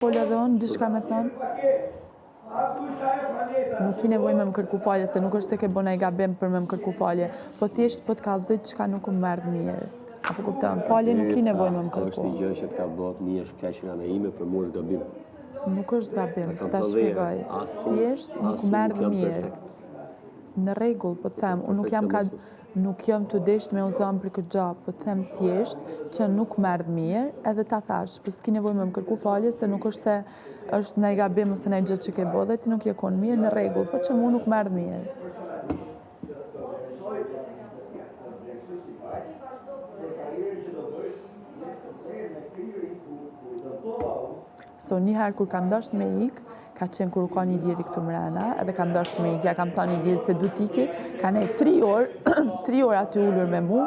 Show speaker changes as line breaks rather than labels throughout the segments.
Folja dhe unë, diçka me thonë. Nuk i nevojë me më kërku falje, se nuk është se ke bëna i gabim për me më kërku falje, po thjesht po të kallëzoj çka nuk më merr mirë. Apo kupton, falje nuk i nevojë me më kërku.
Është një gjë që të ka bërë një është keq nga ana ime, për mua është gabim.
Nuk është gabim, ta shpjegoj. Thjesht nuk merr mirë. Në rregull, po të them, unë nuk jam të desht me uzon për këtë gjë, po të them thjesht që nuk merr mirë, edhe ta thash, po s'ki nevojë me më kërku falje, se nuk është se është ndaj gabim ose ndaj gjë që ke bërë dhe ti nuk je kon mirë, në rregull, po që mua nuk merr mirë. So njëherë kur kam dashur me ik, ka qenë kur u ka një djeri këtu mrena, edhe kam dashur me ik, ja kam thënë një djeri se du t'iki, ka ne 3 orë, 3 orë aty ullur me mu,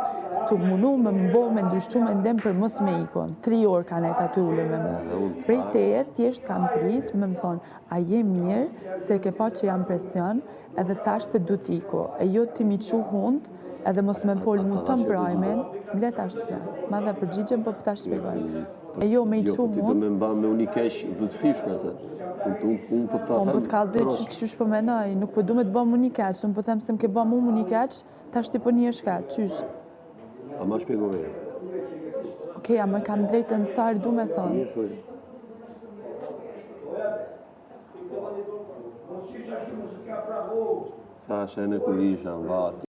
të munu me mbo me ndryshu me ndem për mos me ikon. 3 orë ka ne aty ullur me mu. Prej teje, thjesht kam prit, me më thonë, a je mirë, se ke pa që jam presion, edhe tash se du t'iku. E jo ti mi qu hund, edhe mos me më folë mund të mbrajmen, mle tash të flasë. Ma dhe përgjigjem, po tash shpjegoj. E jo me i qu mund.
Jo, po ti do me mba me unë i keq, du të fish me se. Unë po të
them. Unë po të kallëzoj që qysh po menoj, nuk po du me të bëm unë i keq, unë po them se m'ke bëm unë i keq, tash ti po një është keq, qysh?
A ma shpjegove?
Okej, a më kam drejtën sa du me thonë.
Një thuj. Thash e në kur isha në vast.